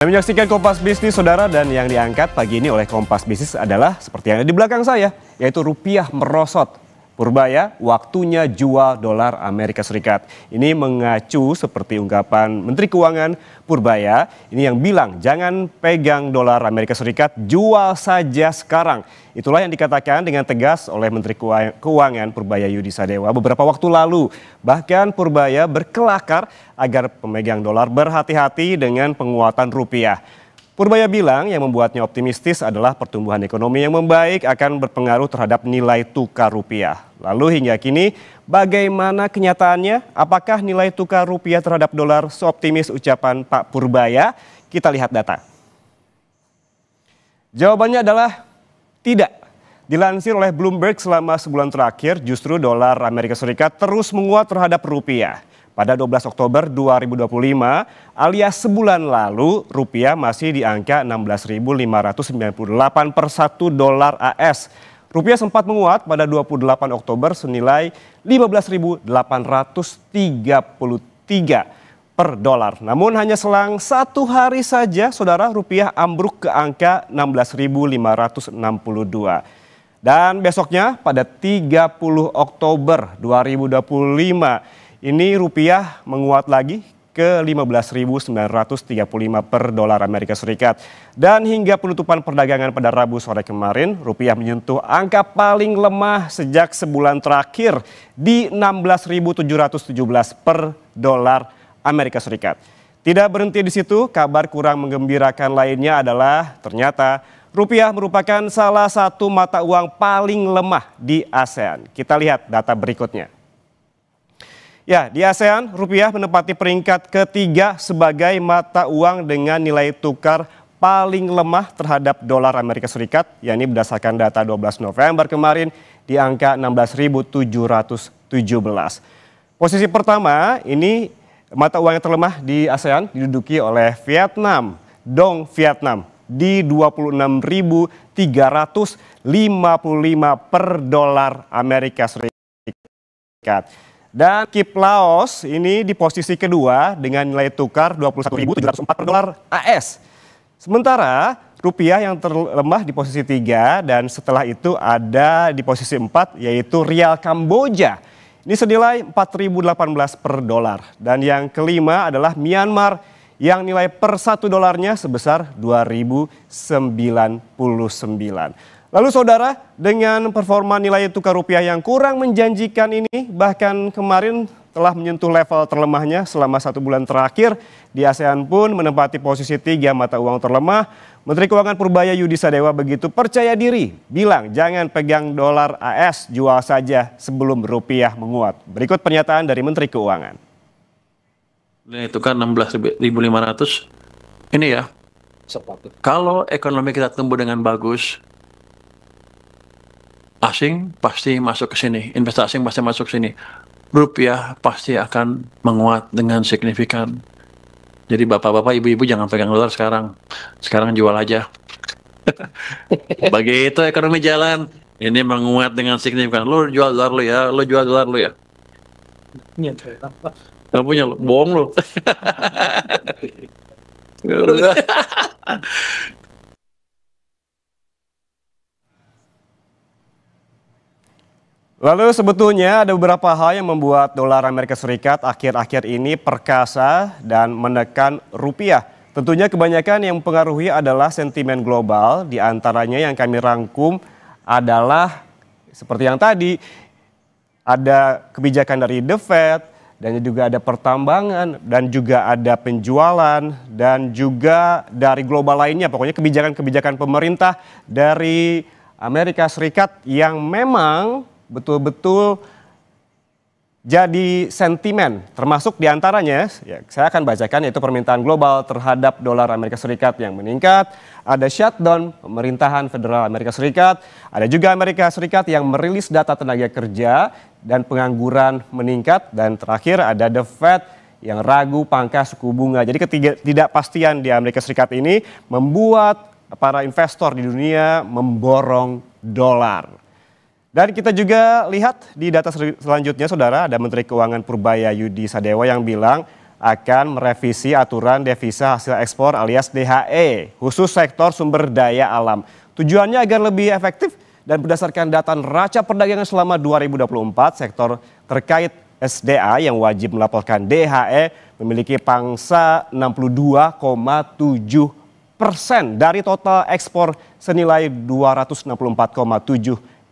Menyaksikan Kompas Bisnis, saudara, dan yang diangkat pagi ini oleh Kompas Bisnis adalah seperti yang ada di belakang saya, yaitu rupiah merosot. Purbaya, waktunya jual dolar Amerika Serikat. Ini mengacu seperti ungkapan Menteri Keuangan Purbaya, ini yang bilang jangan pegang dolar Amerika Serikat, jual saja sekarang. Itulah yang dikatakan dengan tegas oleh Menteri Keuangan Purbaya Yudi Sadewa beberapa waktu lalu. Bahkan Purbaya berkelakar agar pemegang dolar berhati-hati dengan penguatan rupiah. Purbaya bilang yang membuatnya optimistis adalah pertumbuhan ekonomi yang membaik akan berpengaruh terhadap nilai tukar rupiah. Lalu hingga kini bagaimana kenyataannya? Apakah nilai tukar rupiah terhadap dolar seoptimis ucapan Pak Purbaya? Kita lihat data. Jawabannya adalah tidak. Dilansir oleh Bloomberg, selama sebulan terakhir justru dolar Amerika Serikat terus menguat terhadap rupiah. Pada 12 Oktober 2025 alias sebulan lalu, rupiah masih di angka 16.598 per 1 dolar AS. Rupiah sempat menguat pada 28 Oktober senilai 15.833 per dolar. Namun hanya selang satu hari saja, saudara, rupiah ambruk ke angka 16.562. Dan besoknya pada 30 Oktober 2025, ini rupiah menguat lagi ke 15.935 per dolar Amerika Serikat. Dan hingga penutupan perdagangan pada Rabu sore kemarin, rupiah menyentuh angka paling lemah sejak sebulan terakhir di 16.717 per dolar Amerika Serikat. Tidak berhenti di situ, kabar kurang menggembirakan lainnya adalah ternyata rupiah merupakan salah satu mata uang paling lemah di ASEAN. Kita lihat data berikutnya. Ya, di ASEAN, rupiah menempati peringkat ketiga sebagai mata uang dengan nilai tukar paling lemah terhadap dolar Amerika Serikat, yakni berdasarkan data 12 November kemarin di angka 16.717. Posisi pertama ini mata uang yang terlemah di ASEAN diduduki oleh Vietnam, Dong Vietnam di 26.355 per dolar Amerika Serikat. Dan KIP Laos ini di posisi kedua dengan nilai tukar 21.704 per dolar AS. Sementara rupiah yang terlemah di posisi 3 dan setelah itu ada di posisi 4 yaitu rial Kamboja. Ini senilai 4.018 per dolar. Dan yang kelima adalah Myanmar yang nilai per 1 dolarnya sebesar 2.099. Lalu saudara, dengan performa nilai tukar rupiah yang kurang menjanjikan ini, bahkan kemarin telah menyentuh level terlemahnya selama 1 bulan terakhir, di ASEAN pun menempati posisi 3 mata uang terlemah. Menteri Keuangan Purbaya Yudi Sadewa begitu percaya diri, bilang jangan pegang dolar AS, jual saja sebelum rupiah menguat. Berikut pernyataan dari Menteri Keuangan. Nilai tukar 16.500, ini ya, kalau ekonomi kita tumbuh dengan bagus, asing pasti masuk ke sini, investasi asing pasti masuk ke sini. Rupiah pasti akan menguat dengan signifikan. Jadi bapak-bapak, ibu-ibu jangan pegang dolar sekarang. Sekarang jual aja. Begitu ekonomi jalan, ini menguat dengan signifikan. Lo jual dolar lo ya, lo jual dolar lo ya. Gak punya lo, bohong lo. Lalu sebetulnya ada beberapa hal yang membuat dolar Amerika Serikat akhir-akhir ini perkasa dan menekan rupiah. Tentunya kebanyakan yang mempengaruhi adalah sentimen global, di antaranya yang kami rangkum adalah seperti yang tadi, ada kebijakan dari The Fed, dan juga ada pertambangan, dan juga ada penjualan, dan juga dari global lainnya, pokoknya kebijakan-kebijakan pemerintah dari Amerika Serikat yang memang betul-betul jadi sentimen, termasuk diantaranya, ya, saya akan bacakan, yaitu permintaan global terhadap dolar Amerika Serikat yang meningkat, ada shutdown pemerintahan federal Amerika Serikat, ada juga Amerika Serikat yang merilis data tenaga kerja dan pengangguran meningkat, dan terakhir ada The Fed yang ragu pangkas suku bunga. Jadi ketidakpastian di Amerika Serikat ini membuat para investor di dunia memborong dolar. Dan kita juga lihat di data selanjutnya, saudara, ada Menteri Keuangan Purbaya Yudi Sadewa yang bilang akan merevisi aturan devisa hasil ekspor alias DHE, khusus sektor sumber daya alam. Tujuannya agar lebih efektif dan berdasarkan data neraca perdagangan selama 2024, sektor terkait SDA yang wajib melaporkan DHE memiliki pangsa 62,7% dari total ekspor senilai 264,7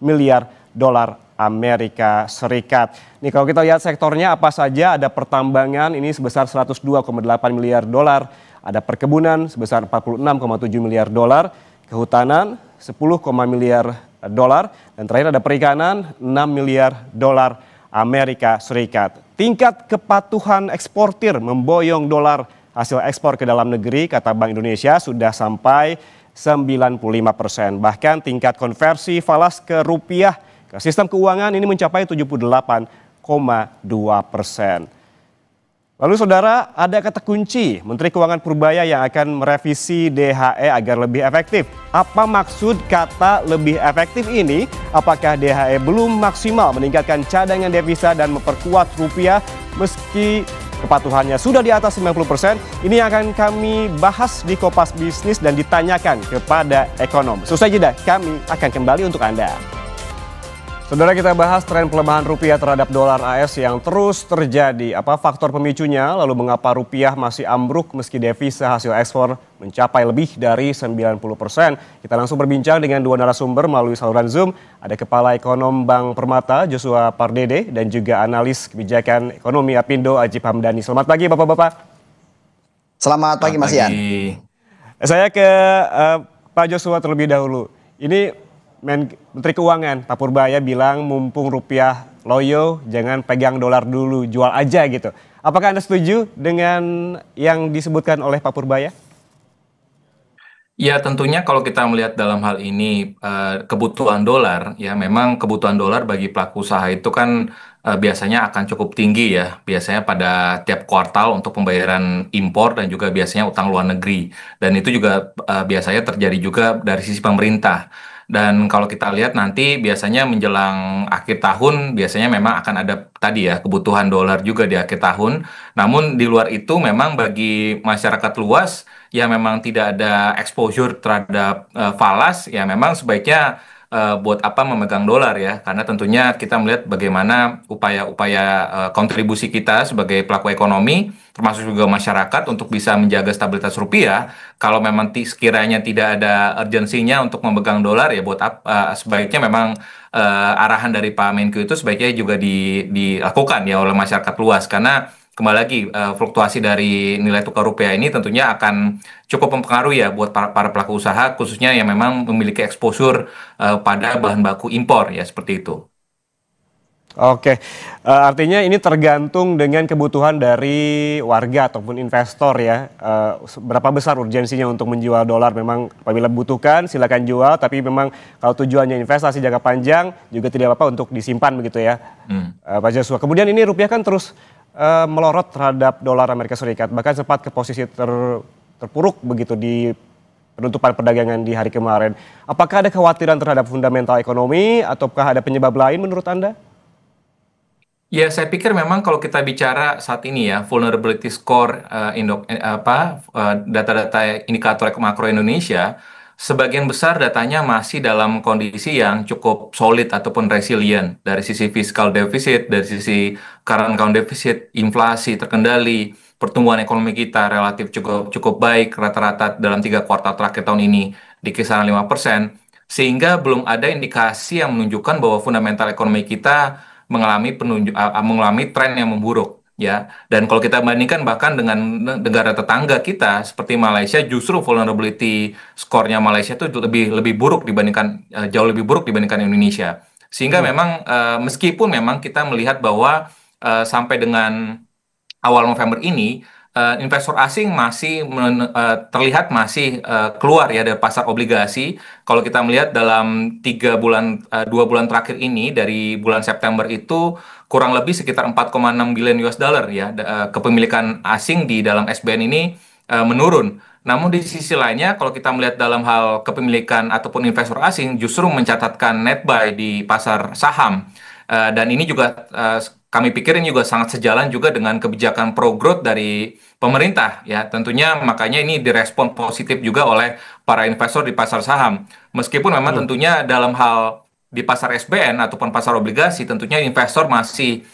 miliar dolar Amerika Serikat. Nih kalau kita lihat sektornya apa saja, ada pertambangan ini sebesar 102,8 miliar dolar, ada perkebunan sebesar 46,7 miliar dolar, kehutanan 10, miliar dolar, dan terakhir ada perikanan 6 miliar dolar Amerika Serikat. Tingkat kepatuhan eksportir memboyong dolar hasil ekspor ke dalam negeri, kata Bank Indonesia, sudah sampai 95%. Bahkan tingkat konversi falas ke rupiah ke sistem keuangan ini mencapai 78,2%. Lalu saudara, ada kata kunci Menteri Keuangan Purbaya yang akan merevisi DHE agar lebih efektif. Apa maksud kata lebih efektif ini? Apakah DHE belum maksimal meningkatkan cadangan devisa dan memperkuat rupiah meski kepatuhannya sudah di atas 90%? Ini yang akan kami bahas di Kompas Bisnis dan ditanyakan kepada ekonom. Selesai jeda, kami akan kembali untuk Anda. Saudara, kita bahas tren pelemahan rupiah terhadap dolar AS yang terus terjadi. Apa faktor pemicunya? Lalu mengapa rupiah masih ambruk meski devisa hasil ekspor mencapai lebih dari 90%? Kita langsung berbincang dengan dua narasumber melalui saluran Zoom. Ada Kepala Ekonom Bank Permata Joshua Pardede dan juga analis kebijakan ekonomi Apindo Ajib Hamdani. Selamat pagi Bapak-Bapak. Selamat pagi Mas Ian. Saya ke Pak Joshua terlebih dahulu. Ini Menteri Keuangan Pak Purbaya bilang mumpung rupiah loyo jangan pegang dolar dulu, jual aja gitu. Apakah Anda setuju dengan yang disebutkan oleh Pak Purbaya? Ya tentunya kalau kita melihat dalam hal ini kebutuhan dolar, ya memang kebutuhan dolar bagi pelaku usaha itu kan biasanya akan cukup tinggi ya. Biasanya pada tiap kuartal untuk pembayaran impor dan juga biasanya utang luar negeri. Dan itu juga biasanya terjadi juga dari sisi pemerintah. Dan kalau kita lihat nanti biasanya menjelang akhir tahun biasanya memang akan ada tadi ya kebutuhan dolar juga di akhir tahun. Namun di luar itu memang bagi masyarakat luas yang memang tidak ada exposure terhadap falas ya memang sebaiknya buat apa memegang dolar ya, karena tentunya kita melihat bagaimana upaya-upaya kontribusi kita sebagai pelaku ekonomi termasuk juga masyarakat untuk bisa menjaga stabilitas rupiah. Kalau memang sekiranya tidak ada urgensinya untuk memegang dolar ya buat sebaiknya memang arahan dari Pak Menko itu sebaiknya juga dilakukan ya oleh masyarakat luas, karena kembali lagi fluktuasi dari nilai tukar rupiah ini tentunya akan cukup mempengaruhi ya buat para pelaku usaha khususnya yang memang memiliki exposure pada bahan baku impor ya seperti itu. Oke, artinya ini tergantung dengan kebutuhan dari warga ataupun investor ya. Berapa besar urgensinya untuk menjual dolar? Memang apabila dibutuhkan silakan jual, tapi memang kalau tujuannya investasi jangka panjang juga tidak apa-apa untuk disimpan begitu ya, Pak Joshua. Kemudian ini rupiah kan terus melorot terhadap dolar Amerika Serikat, bahkan sempat ke posisi terpuruk begitu di penutupan perdagangan di hari kemarin. Apakah ada kekhawatiran terhadap fundamental ekonomi ataukah ada penyebab lain menurut Anda? Ya, saya pikir memang kalau kita bicara saat ini ya, vulnerability score data-data indikator makro Indonesia, sebagian besar datanya masih dalam kondisi yang cukup solid ataupun resilient dari sisi fiscal deficit, dari sisi current account deficit, inflasi terkendali, pertumbuhan ekonomi kita relatif cukup baik, rata-rata dalam 3 kuartal terakhir tahun ini di kisaran 5%, sehingga belum ada indikasi yang menunjukkan bahwa fundamental ekonomi kita mengalami tren yang memburuk ya. Dan kalau kita bandingkan bahkan dengan negara tetangga kita seperti Malaysia, justru vulnerability skornya Malaysia itu lebih buruk dibandingkan jauh lebih buruk dibandingkan Indonesia. Sehingga memang meskipun memang kita melihat bahwa sampai dengan awal November ini investor asing masih terlihat masih keluar ya dari pasar obligasi. Kalau kita melihat dalam 2 bulan terakhir ini dari bulan September itu kurang lebih sekitar 4,6 billion US dollar ya kepemilikan asing di dalam SBN ini menurun. Namun di sisi lainnya kalau kita melihat dalam hal kepemilikan ataupun investor asing justru mencatatkan net buy di pasar saham. Dan ini juga kami pikir ini juga sangat sejalan juga dengan kebijakan pro growth dari pemerintah ya. Tentunya makanya ini direspon positif juga oleh para investor di pasar saham. Meskipun memang tentunya dalam hal di pasar SBN ataupun pasar obligasi tentunya investor masih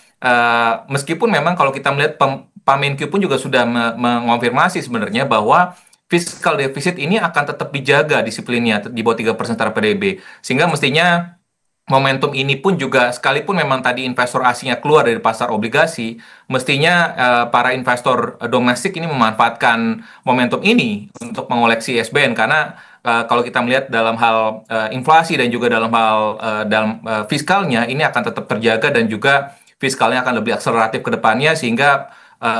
meskipun memang kalau kita melihat Pamenkyu pun juga sudah mengonfirmasi sebenarnya bahwa fiskal defisit ini akan tetap dijaga disiplinnya di bawah 3% terhadap PDB. Sehingga mestinya momentum ini pun juga sekalipun memang tadi investor asingnya keluar dari pasar obligasi, mestinya para investor domestik ini memanfaatkan momentum ini untuk mengoleksi SBN karena kalau kita melihat dalam hal inflasi dan juga dalam hal fiskalnya ini akan tetap terjaga dan juga fiskalnya akan lebih akseleratif ke depannya sehingga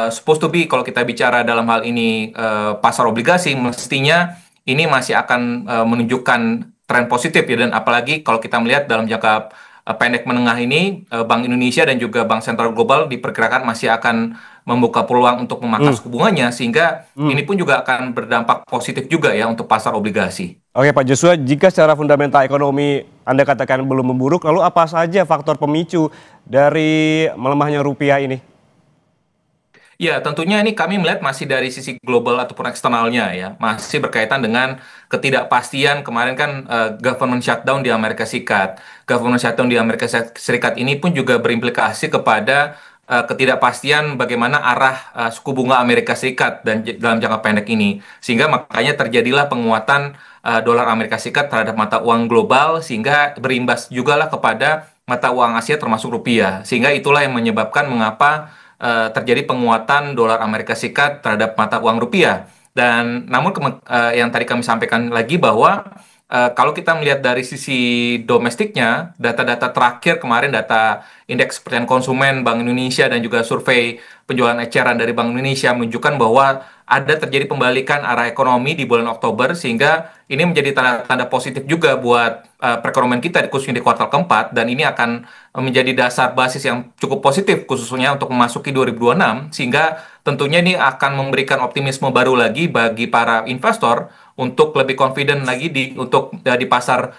supposed to be kalau kita bicara dalam hal ini pasar obligasi mestinya ini masih akan menunjukkan tren positif ya dan apalagi kalau kita melihat dalam jangka pendek menengah ini Bank Indonesia dan juga Bank Sentral Global diperkirakan masih akan membuka peluang untuk memangkas suku bunganya sehingga ini pun juga akan berdampak positif juga ya untuk pasar obligasi. Oke Pak Joshua, jika secara fundamental ekonomi Anda katakan belum memburuk, lalu apa saja faktor pemicu dari melemahnya rupiah ini? Ya, tentunya ini kami melihat masih dari sisi global ataupun eksternalnya ya, masih berkaitan dengan ketidakpastian kemarin kan government shutdown di Amerika Serikat. Government shutdown di Amerika Serikat ini pun juga berimplikasi kepada ketidakpastian bagaimana arah suku bunga Amerika Serikat dan dalam jangka pendek ini. Sehingga makanya terjadilah penguatan dolar Amerika Serikat terhadap mata uang global sehingga berimbas juga lah kepada mata uang Asia termasuk rupiah. Sehingga itulah yang menyebabkan mengapa terjadi penguatan dolar Amerika Serikat terhadap mata uang rupiah. Dan namun yang tadi kami sampaikan lagi bahwa kalau kita melihat dari sisi domestiknya, data-data terakhir kemarin data indeks kepercayaan konsumen Bank Indonesia dan juga survei penjualan eceran dari Bank Indonesia menunjukkan bahwa ada terjadi pembalikan arah ekonomi di bulan Oktober sehingga ini menjadi tanda-tanda positif juga buat perekonomian kita khususnya di kuartal keempat dan ini akan menjadi dasar basis yang cukup positif khususnya untuk memasuki 2026 sehingga tentunya ini akan memberikan optimisme baru lagi bagi para investor untuk lebih confident lagi di pasar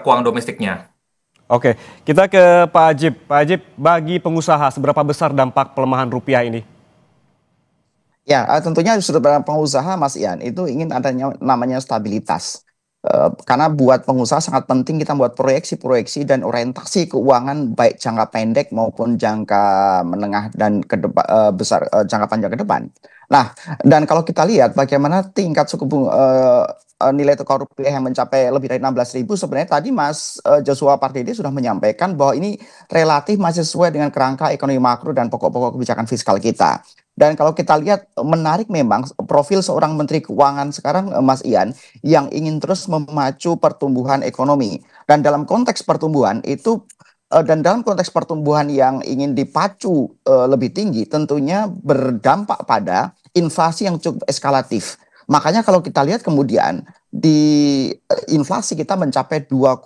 keuangan domestiknya. Oke, kita ke Pak Ajib. Pak Ajib, bagi pengusaha seberapa besar dampak pelemahan rupiah ini? Ya, tentunya saudara pengusaha Mas Ian itu ingin adanya namanya stabilitas. Karena buat pengusaha sangat penting kita buat proyeksi-proyeksi dan orientasi keuangan baik jangka pendek maupun jangka menengah dan besar jangka panjang ke depan. Nah, dan kalau kita lihat bagaimana tingkat suku bunga nilai tukar rupiah yang mencapai lebih dari 16.000 sebenarnya tadi Mas Joshua Pardede sudah menyampaikan bahwa ini relatif masih sesuai dengan kerangka ekonomi makro dan pokok-pokok kebijakan fiskal kita. Dan kalau kita lihat menarik memang profil seorang Menteri Keuangan sekarang Mas Ian yang ingin terus memacu pertumbuhan ekonomi. Dan dalam konteks pertumbuhan itu dan dalam konteks pertumbuhan yang ingin dipacu lebih tinggi tentunya berdampak pada inflasi yang cukup eskalatif. Makanya kalau kita lihat kemudian di inflasi kita mencapai 2,8%,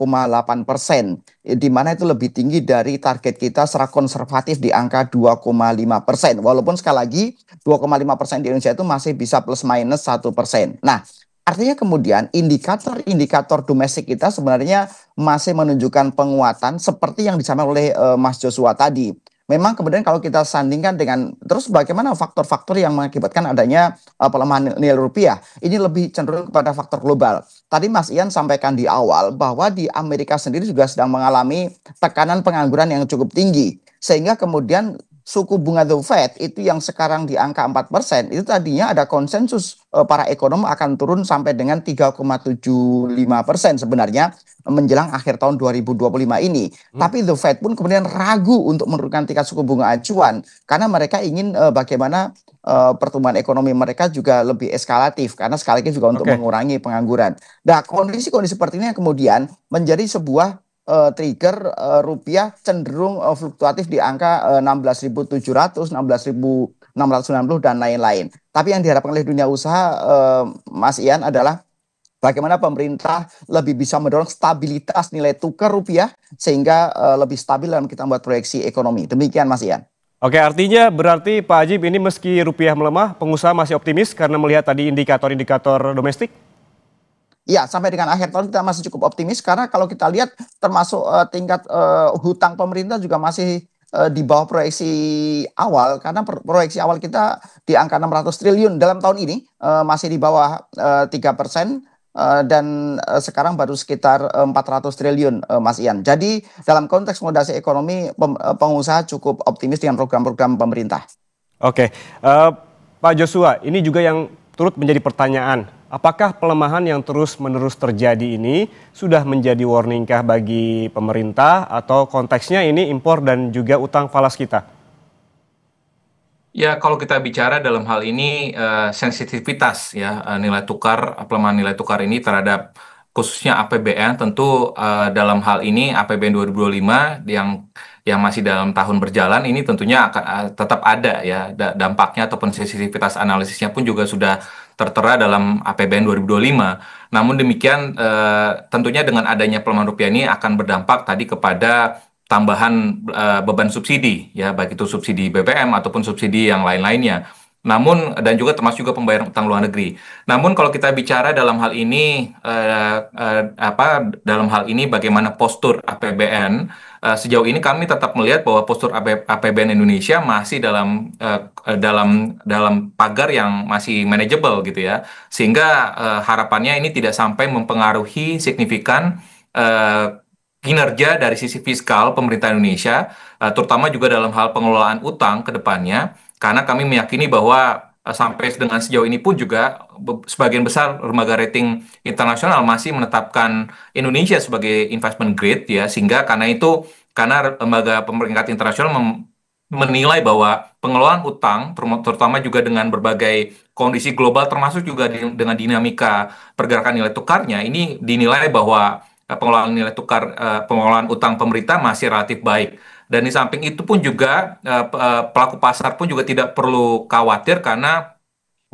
di mana itu lebih tinggi dari target kita secara konservatif di angka 2,5%. Walaupun sekali lagi 2,5% di Indonesia itu masih bisa plus minus 1%. Nah, artinya kemudian indikator-indikator domestik kita sebenarnya masih menunjukkan penguatan seperti yang disampaikan oleh Mas Joshua tadi. Memang kemudian kalau kita sandingkan dengan terus bagaimana faktor-faktor yang mengakibatkan adanya pelemahan nilai rupiah, ini lebih cenderung kepada faktor global. Tadi Mas Ian sampaikan di awal bahwa di Amerika sendiri juga sedang mengalami tekanan pengangguran yang cukup tinggi. Sehingga kemudian suku bunga The Fed itu yang sekarang di angka 4%, itu tadinya ada konsensus para ekonom akan turun sampai dengan 3,75% sebenarnya menjelang akhir tahun 2025 ini. Tapi The Fed pun kemudian ragu untuk menurunkan tingkat suku bunga acuan karena mereka ingin bagaimana pertumbuhan ekonomi mereka juga lebih eskalatif karena sekali lagi juga untuk mengurangi pengangguran. Nah, kondisi-kondisi seperti ini yang kemudian menjadi sebuah trigger rupiah cenderung fluktuatif di angka 16.700, 16.690 dan lain-lain. Tapi yang diharapkan oleh dunia usaha Mas Ian adalah bagaimana pemerintah lebih bisa mendorong stabilitas nilai tukar rupiah sehingga lebih stabil dalam kita membuat proyeksi ekonomi. Demikian Mas Ian. Oke, artinya berarti Pak Ajib ini meski rupiah melemah, pengusaha masih optimis karena melihat tadi indikator-indikator domestik? Ya, sampai dengan akhir tahun kita masih cukup optimis karena kalau kita lihat termasuk tingkat hutang pemerintah juga masih di bawah proyeksi awal karena proyeksi awal kita di angka 600 triliun dalam tahun ini masih di bawah 3%. Dan sekarang baru sekitar 400 triliun, Mas Ian. Jadi dalam konteks moderasi ekonomi, pengusaha cukup optimis dengan program-program pemerintah. Oke, Pak Joshua, ini juga yang turut menjadi pertanyaan. Apakah pelemahan yang terus-menerus terjadi ini sudah menjadi warning kah bagi pemerintah atau konteksnya ini impor dan juga utang falas kita? Ya, kalau kita bicara dalam hal ini sensitivitas ya nilai tukar, pelemahan nilai tukar ini terhadap khususnya APBN tentu dalam hal ini APBN 2025 yang masih dalam tahun berjalan ini tentunya akan tetap ada ya dampaknya ataupun sensitivitas analisisnya pun juga sudah tertera dalam APBN 2025. Namun demikian tentunya dengan adanya pelemahan rupiah ini akan berdampak tadi kepada tambahan beban subsidi ya baik itu subsidi BBM ataupun subsidi yang lain-lainnya. Namun dan juga termasuk juga pembayaran utang luar negeri. Namun kalau kita bicara dalam hal ini dalam hal ini bagaimana postur APBN sejauh ini kami tetap melihat bahwa postur APBN Indonesia masih dalam pagar yang masih manageable gitu ya. Sehingga harapannya ini tidak sampai mempengaruhi signifikan kinerja dari sisi fiskal pemerintah Indonesia, terutama juga dalam hal pengelolaan utang ke depannya, karena kami meyakini bahwa sampai dengan sejauh ini pun juga sebagian besar lembaga rating internasional masih menetapkan Indonesia sebagai investment grade ya, sehingga karena lembaga pemeringkat internasional menilai bahwa pengelolaan utang, terutama juga dengan berbagai kondisi global, termasuk juga dengan dinamika pergerakan nilai tukarnya, ini dinilai bahwa pengelolaan nilai tukar, pengelolaan utang pemerintah masih relatif baik. Dan di samping itu pun juga pelaku pasar pun juga tidak perlu khawatir karena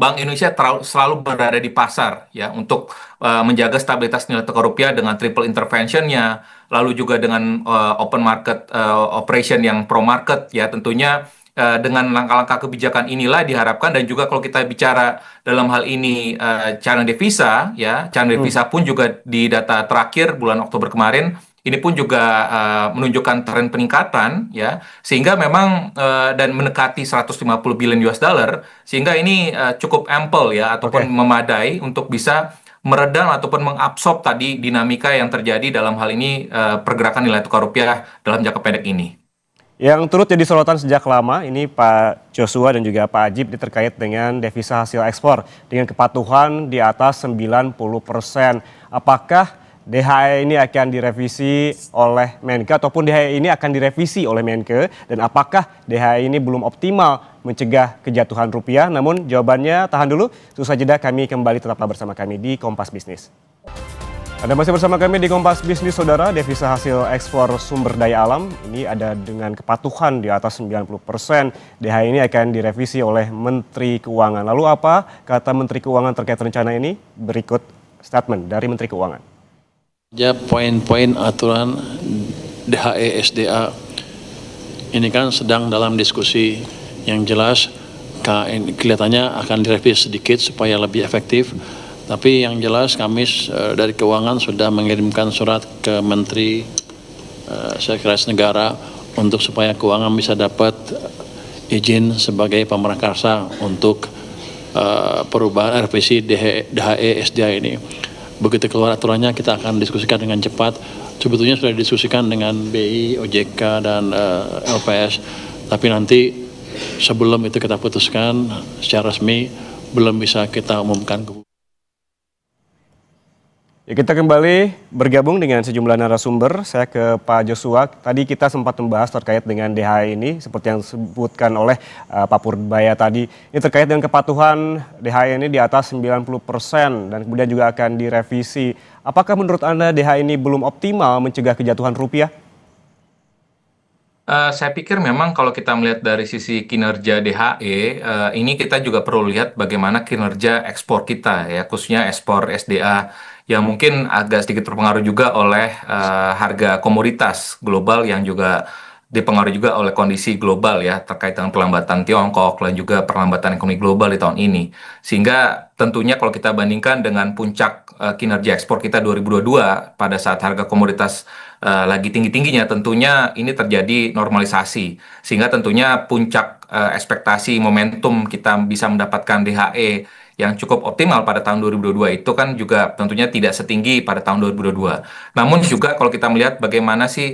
Bank Indonesia selalu berada di pasar ya untuk menjaga stabilitas nilai tukar rupiah dengan triple interventionnya, lalu juga dengan open market operation yang pro market ya tentunya dengan langkah-langkah kebijakan inilah diharapkan dan juga kalau kita bicara dalam hal ini cadangan devisa ya cadangan devisa pun juga di data terakhir bulan Oktober kemarin ini pun juga menunjukkan tren peningkatan ya sehingga memang dan mendekati 150 billion US dollar sehingga ini cukup ample ya ataupun memadai untuk bisa meredam ataupun mengabsorb tadi dinamika yang terjadi dalam hal ini pergerakan nilai tukar rupiah dalam jangka pendek ini. Yang turut jadi sorotan sejak lama ini Pak Joshua dan juga Pak Ajib ini terkait dengan devisa hasil ekspor dengan kepatuhan di atas 90%. Apakah DHE ini akan direvisi oleh Menke ataupun DHE ini akan direvisi oleh Menke dan apakah DHE ini belum optimal mencegah kejatuhan rupiah? Namun jawabannya tahan dulu, setelah jeda kami kembali tetaplah bersama kami di Kompas Bisnis. Anda masih bersama kami di Kompas Bisnis, Saudara. Devisa hasil ekspor sumber daya alam ini ada dengan kepatuhan di atas 90%. DHE ini akan direvisi oleh Menteri Keuangan. Lalu apa kata Menteri Keuangan terkait rencana ini? Berikut statement dari Menteri Keuangan. Poin-poin aturan DHE SDA ini kan sedang dalam diskusi yang jelas kelihatannya akan direvisi sedikit supaya lebih efektif. Tapi yang jelas kami dari Keuangan sudah mengirimkan surat ke Menteri Sekretaris Negara untuk supaya Keuangan bisa dapat izin sebagai pemerakarsa untuk perubahan revisi DHE SDA ini. Begitu keluar aturannya kita akan diskusikan dengan cepat. Sebetulnya sudah didiskusikan dengan BI, OJK, dan LPS. Tapi nanti sebelum itu kita putuskan secara resmi belum bisa kita umumkan. Ya, kita kembali bergabung dengan sejumlah narasumber. Saya ke Pak Joshua. Tadi kita sempat membahas terkait dengan DHE ini, seperti yang disebutkan oleh Pak Purbaya tadi. Ini terkait dengan kepatuhan DHE ini di atas 90% dan kemudian juga akan direvisi. Apakah menurut Anda DHE ini belum optimal mencegah kejatuhan rupiah? Saya pikir memang kalau kita melihat dari sisi kinerja DHE, ini kita juga perlu lihat bagaimana kinerja ekspor kita ya, khususnya ekspor SDA yang mungkin agak sedikit terpengaruh juga oleh harga komoditas global yang juga dipengaruhi juga oleh kondisi global ya terkait dengan pelambatan Tiongkok dan juga perlambatan ekonomi global di tahun ini. Sehingga tentunya kalau kita bandingkan dengan puncak kinerja ekspor kita 2022 pada saat harga komoditas lagi tinggi-tingginya, tentunya ini terjadi normalisasi. Sehingga tentunya puncak ekspektasi momentum kita bisa mendapatkan DHE yang cukup optimal pada tahun 2022 itu kan juga tentunya tidak setinggi pada tahun 2022. Namun juga kalau kita melihat bagaimana sih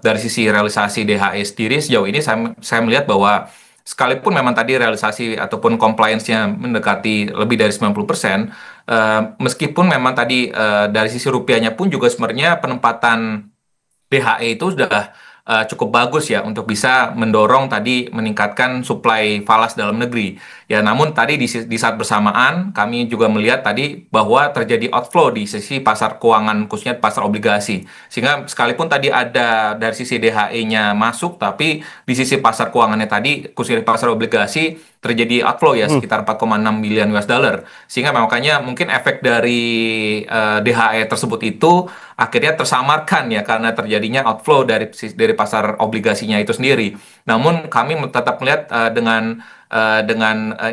dari sisi realisasi DHE sendiri sejauh ini saya melihat bahwa sekalipun memang tadi realisasi ataupun compliance-nya mendekati lebih dari 90%, meskipun memang tadi dari sisi rupiahnya pun juga sebenarnya penempatan DHE itu sudah cukup bagus ya untuk bisa mendorong tadi meningkatkan suplai falas dalam negeri. Ya, namun tadi di saat bersamaan kami juga melihat tadi bahwa terjadi outflow di sisi pasar keuangan khususnya pasar obligasi. Sehingga sekalipun tadi ada dari sisi DHE-nya masuk, tapi di sisi pasar keuangannya tadi khususnya di pasar obligasi terjadi outflow ya sekitar 4,6 miliar US dollar. Sehingga makanya mungkin efek dari DHE tersebut itu akhirnya tersamarkan ya karena terjadinya outflow dari pasar obligasinya itu sendiri. Namun kami tetap melihat dengan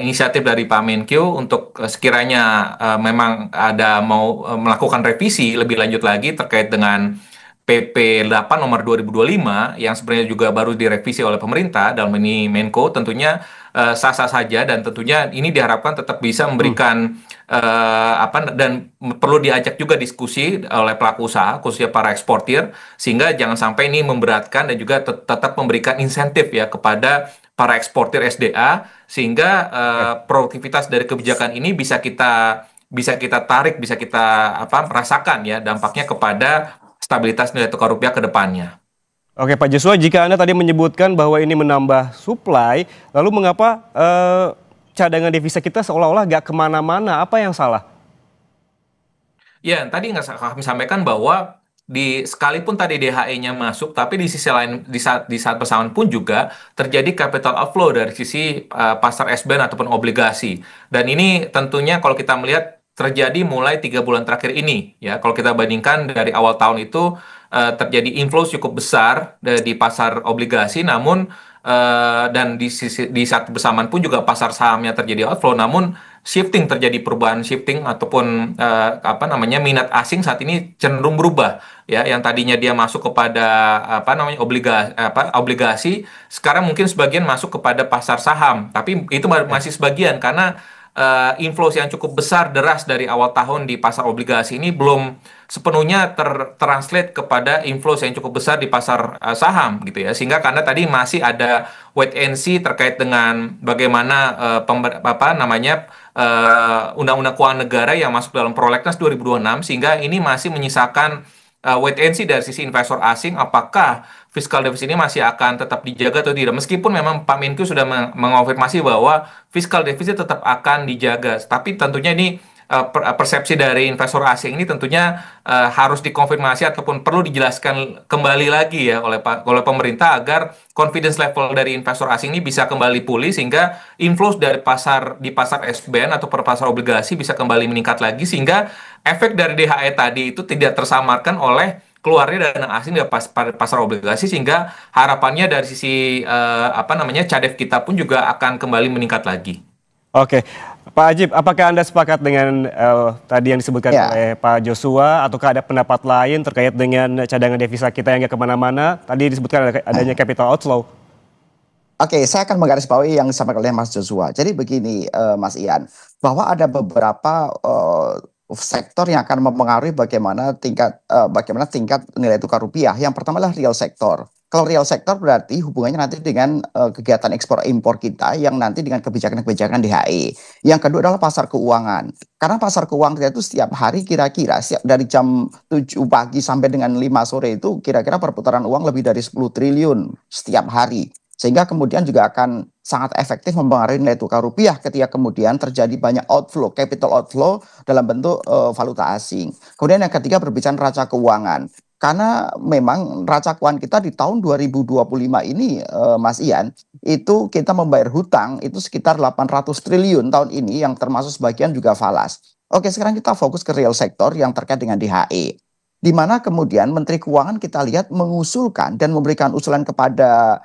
inisiatif dari Pak Menkyu untuk sekiranya memang ada mau melakukan revisi lebih lanjut lagi terkait dengan PP 8 nomor 2025 yang sebenarnya juga baru direvisi oleh pemerintah dalam ini Menko, tentunya sah-sah saja dan tentunya ini diharapkan tetap bisa memberikan dan perlu diajak juga diskusi oleh pelaku usaha khususnya para eksportir sehingga jangan sampai ini memberatkan dan juga tetap memberikan insentif ya kepada para eksportir SDA sehingga produktivitas dari kebijakan ini bisa kita tarik, bisa kita rasakan ya dampaknya kepada stabilitas nilai tukar rupiah ke depannya. Oke Pak Joshua, jika Anda tadi menyebutkan bahwa ini menambah supply, lalu mengapa cadangan devisa kita seolah-olah nggak kemana-mana? Apa yang salah? Ya, tadi kami sampaikan bahwa sekalipun tadi DHE-nya masuk, tapi di sisi lain di saat bersamaan pun juga terjadi capital outflow dari sisi pasar S-bond ataupun obligasi. Dan ini tentunya kalau kita melihat terjadi mulai 3 bulan terakhir ini ya. Kalau kita bandingkan dari awal tahun itu terjadi inflow cukup besar di pasar obligasi, namun dan di saat bersamaan pun juga pasar sahamnya terjadi outflow, namun terjadi perubahan shifting ataupun minat asing saat ini cenderung berubah ya, yang tadinya dia masuk kepada obligasi sekarang mungkin sebagian masuk kepada pasar saham, tapi itu masih sebagian karena inflows yang cukup besar deras dari awal tahun di pasar obligasi ini belum sepenuhnya translate kepada inflows yang cukup besar di pasar saham gitu ya, sehingga karena tadi masih ada wait and see terkait dengan bagaimana undang-undang keuangan negara yang masuk dalam prolegnas 2026 sehingga ini masih menyisakan wait and see dari sisi investor asing apakah fiscal deficit ini masih akan tetap dijaga atau tidak. Meskipun memang Pak Menkyu sudah mengonfirmasi bahwa fiscal deficit tetap akan dijaga, tapi tentunya ini persepsi dari investor asing ini tentunya harus dikonfirmasi ataupun perlu dijelaskan kembali lagi ya oleh pemerintah agar confidence level dari investor asing ini bisa kembali pulih sehingga inflows di pasar S-bond atau pasar obligasi bisa kembali meningkat lagi sehingga efek dari DHE tadi itu tidak tersamarkan oleh keluarnya dana asing di pasar obligasi sehingga harapannya dari sisi cadef kita pun juga akan kembali meningkat lagi. Oke, Pak Ajib, apakah Anda sepakat dengan tadi yang disebutkan oleh Pak Joshua ataukah ada pendapat lain terkait dengan cadangan devisa kita yang nggak kemana-mana? Tadi disebutkan adanya capital outflow. Oke, saya akan menggarisbawahi yang disampaikan oleh Mas Joshua. Jadi begini, Mas Ian, bahwa ada beberapa sektor yang akan mempengaruhi bagaimana tingkat nilai tukar rupiah. Yang pertama adalah real sektor. Kalau real sektor berarti hubungannya nanti dengan kegiatan ekspor impor kita yang nanti dengan kebijakan-kebijakan DHE. Yang kedua adalah pasar keuangan. Karena pasar keuangan kita itu setiap hari kira-kira dari jam 7 pagi sampai dengan 5 sore itu kira-kira perputaran uang lebih dari 10 triliun setiap hari. Sehingga kemudian juga akan sangat efektif mempengaruhi nilai tukar rupiah ketika kemudian terjadi banyak outflow, capital outflow dalam bentuk valuta asing. Kemudian yang ketiga berbicara neraca keuangan. Karena memang neraca keuangan kita di tahun 2025 ini, Mas Ian, itu kita membayar hutang itu sekitar 800 triliun tahun ini yang termasuk sebagian juga falas. Oke, sekarang kita fokus ke real sektor yang terkait dengan DHE. di mana kemudian Menteri Keuangan kita lihat mengusulkan dan memberikan usulan kepada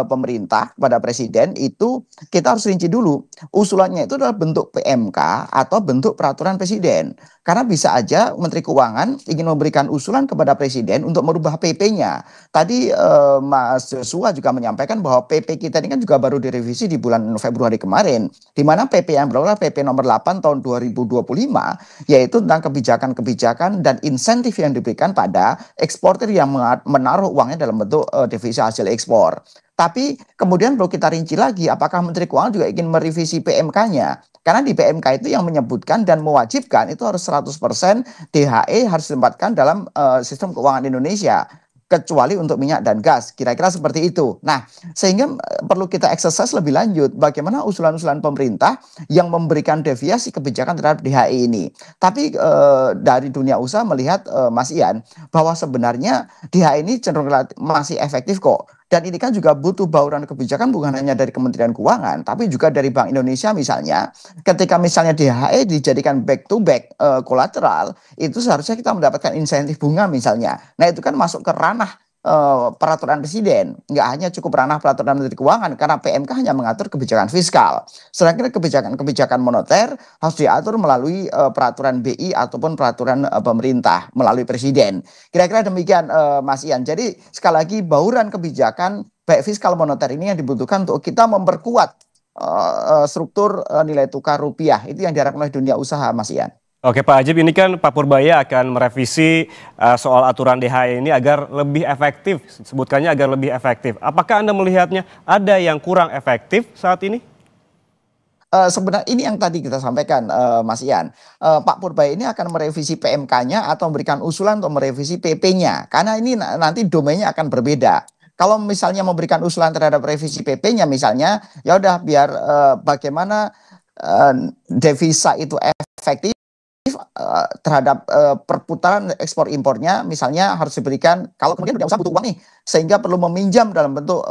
pemerintah, kepada presiden, itu kita harus rinci dulu. Usulannya itu adalah bentuk PMK atau bentuk peraturan presiden. Karena bisa aja Menteri Keuangan ingin memberikan usulan kepada presiden untuk merubah PP-nya. Tadi Mas Joshua juga menyampaikan bahwa PP kita ini kan juga baru direvisi di bulan Februari kemarin, di mana PP yang berulang PP nomor 8 tahun 2025, yaitu tentang kebijakan-kebijakan dan insentif yang diberikan pada eksportir yang menaruh uangnya dalam bentuk devisa hasil ekspor. Tapi kemudian perlu kita rinci lagi, apakah Menteri Keuangan juga ingin merevisi PMK-nya? Karena di PMK itu yang menyebutkan dan mewajibkan itu harus 100% DHE harus ditempatkan dalam sistem keuangan Indonesia, kecuali untuk minyak dan gas. Kira-kira seperti itu. Nah, sehingga perlu kita exercise lebih lanjut bagaimana usulan-usulan pemerintah yang memberikan deviasi kebijakan terhadap DHE ini. Tapi dari dunia usaha melihat Mas Ian, bahwa sebenarnya DHE ini cenderung masih efektif kok. Dan ini kan juga butuh bauran kebijakan bukan hanya dari Kementerian Keuangan, tapi juga dari Bank Indonesia misalnya. Ketika misalnya DHE dijadikan back to back kolateral, itu seharusnya kita mendapatkan insentif bunga misalnya. Nah itu kan masuk ke ranah peraturan presiden, nggak hanya cukup ranah peraturan Menteri Keuangan, karena PMK hanya mengatur kebijakan fiskal. Sedangkan kebijakan-kebijakan moneter harus diatur melalui peraturan BI ataupun peraturan pemerintah melalui presiden. Kira-kira demikian Mas Ian. Jadi sekali lagi bauran kebijakan baik fiskal moneter ini yang dibutuhkan untuk kita memperkuat struktur nilai tukar rupiah. Itu yang diharapkan oleh dunia usaha, Mas Ian. Oke Pak Ajib, ini kan Pak Purbaya akan merevisi soal aturan DHE ini agar lebih efektif, sebutkannya agar lebih efektif. Apakah Anda melihatnya ada yang kurang efektif saat ini? Sebenarnya ini yang tadi kita sampaikan Mas Ian. Pak Purbaya ini akan merevisi PMK-nya atau memberikan usulan untuk merevisi PP-nya. Karena ini nanti domainnya akan berbeda. Kalau misalnya memberikan usulan terhadap revisi PP-nya misalnya, ya udah biar bagaimana devisa itu efektif terhadap perputaran ekspor impornya, misalnya harus diberikan, kalau kemudian dunia usaha butuh uang nih sehingga perlu meminjam dalam bentuk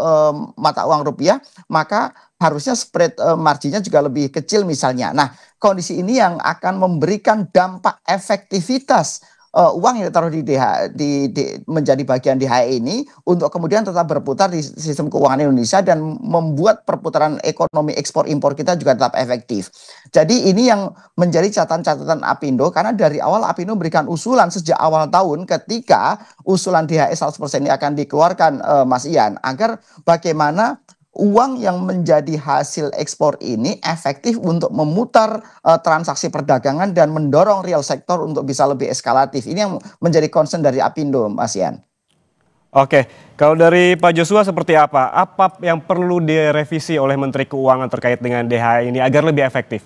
mata uang rupiah, maka harusnya spread marginnya juga lebih kecil misalnya. Nah, kondisi ini yang akan memberikan dampak efektivitas uang yang ditaruh di menjadi bagian DHE ini untuk kemudian tetap berputar di sistem keuangan Indonesia dan membuat perputaran ekonomi ekspor impor kita juga tetap efektif. Jadi ini yang menjadi catatan-catatan Apindo, karena dari awal Apindo memberikan usulan sejak awal tahun ketika usulan DHE 100% ini akan dikeluarkan Mas Ian, agar bagaimana uang yang menjadi hasil ekspor ini efektif untuk memutar transaksi perdagangan dan mendorong real sektor untuk bisa lebih eskalatif. Ini yang menjadi concern dari Apindo, Mas Ian. Oke, kalau dari Pak Joshua seperti apa? Apa yang perlu direvisi oleh Menteri Keuangan terkait dengan DHE ini agar lebih efektif?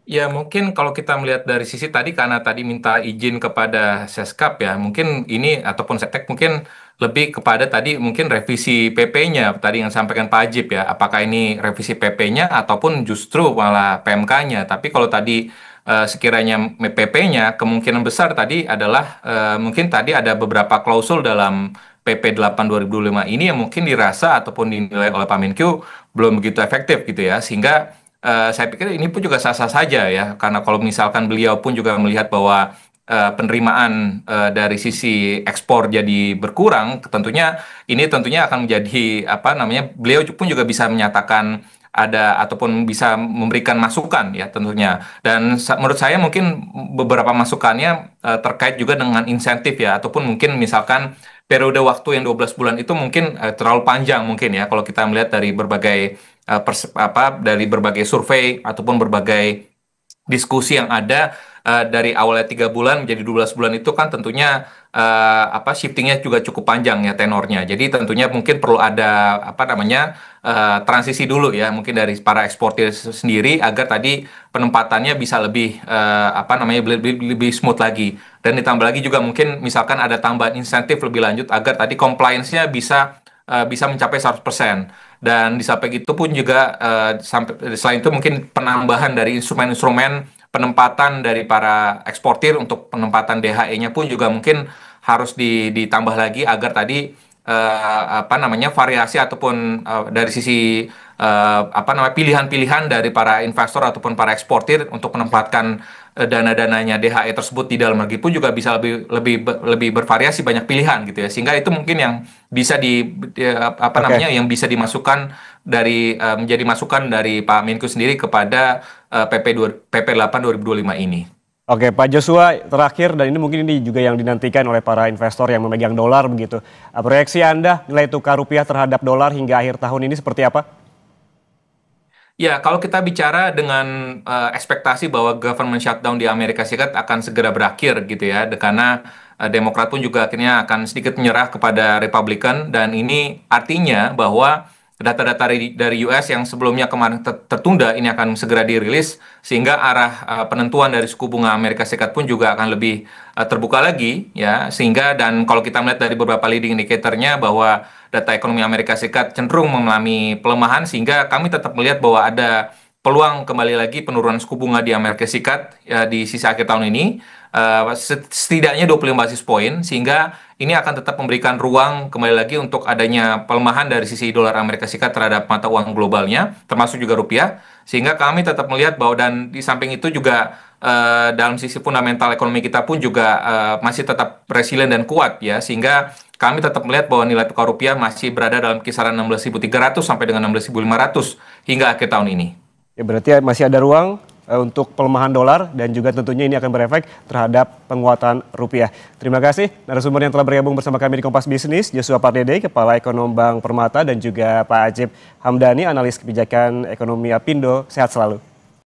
Ya mungkin kalau kita melihat dari sisi tadi, karena tadi minta izin kepada Seskap ya, mungkin ini ataupun Setnek mungkin lebih kepada tadi mungkin revisi PP-nya tadi yang sampaikan Pak Ajib ya, apakah ini revisi PP-nya ataupun justru malah PMK-nya. Tapi kalau tadi sekiranya PP-nya kemungkinan besar tadi adalah mungkin tadi ada beberapa klausul dalam PP 8 2025 ini yang mungkin dirasa ataupun dinilai oleh Pak Menkyu belum begitu efektif gitu ya, sehingga saya pikir ini pun juga sah-sah saja ya, karena kalau misalkan beliau pun juga melihat bahwa penerimaan dari sisi ekspor jadi berkurang, tentunya akan menjadi apa namanya, beliau pun juga bisa menyatakan ada ataupun bisa memberikan masukan ya tentunya. Dan menurut saya mungkin beberapa masukannya terkait juga dengan insentif ya, ataupun mungkin misalkan periode waktu yang 12 bulan itu mungkin terlalu panjang mungkin ya, kalau kita melihat dari berbagai dari berbagai survei ataupun berbagai diskusi yang ada dari awalnya 3 bulan menjadi 12 bulan itu kan tentunya shiftingnya juga cukup panjang ya tenornya. Jadi tentunya mungkin perlu ada apa namanya transisi dulu ya, mungkin dari para eksportir sendiri agar tadi penempatannya bisa lebih lebih smooth lagi. Dan ditambah lagi juga mungkin misalkan ada tambahan insentif lebih lanjut agar tadi compliance-nya bisa mencapai 100%. Dan di samping itu pun juga selain itu mungkin penambahan dari instrumen-instrumen penempatan dari para eksportir untuk penempatan DHE-nya pun juga mungkin harus ditambah lagi agar tadi variasi ataupun dari sisi pilihan-pilihan dari para investor ataupun para eksportir untuk menempatkan dana-dananya DHE tersebut di dalam negeri pun juga bisa lebih bervariasi, banyak pilihan gitu ya. Sehingga itu mungkin yang bisa yang bisa dimasukkan dari menjadi masukan dari Pak Menko sendiri kepada PP 8 2025 ini. Oke, Pak Joshua, terakhir, dan ini mungkin ini juga yang dinantikan oleh para investor yang memegang dolar begitu. Proyeksi Anda nilai tukar rupiah terhadap dolar hingga akhir tahun ini seperti apa? Ya, kalau kita bicara dengan ekspektasi bahwa government shutdown di Amerika Serikat akan segera berakhir gitu ya, karena Demokrat pun juga akhirnya akan sedikit menyerah kepada Republikan, dan ini artinya bahwa data-data dari US yang sebelumnya kemarin tertunda ini akan segera dirilis, sehingga arah penentuan dari suku bunga Amerika Serikat pun juga akan lebih terbuka lagi ya, sehingga dan kalau kita melihat dari beberapa leading indicator-nya bahwa data ekonomi Amerika Serikat cenderung mengalami pelemahan, sehingga kami tetap melihat bahwa ada peluang kembali lagi penurunan suku bunga di Amerika Serikat ya, di sisa akhir tahun ini setidaknya 25 basis poin, sehingga ini akan tetap memberikan ruang kembali lagi untuk adanya pelemahan dari sisi dolar Amerika Serikat terhadap mata uang globalnya, termasuk juga rupiah, sehingga kami tetap melihat bahwa dan di samping itu juga dalam sisi fundamental ekonomi kita pun juga masih tetap resilient dan kuat ya, sehingga kami tetap melihat bahwa nilai tukar rupiah masih berada dalam kisaran 16.300 sampai dengan 16.500 hingga akhir tahun ini. Ya, berarti masih ada ruang untuk pelemahan dolar dan juga tentunya ini akan berefek terhadap penguatan rupiah. Terima kasih narasumber yang telah bergabung bersama kami di Kompas Bisnis, Joshua Pardede, Kepala Ekonom Bank Permata, dan juga Pak Ajib Hamdani, analis kebijakan ekonomi Apindo. Sehat selalu.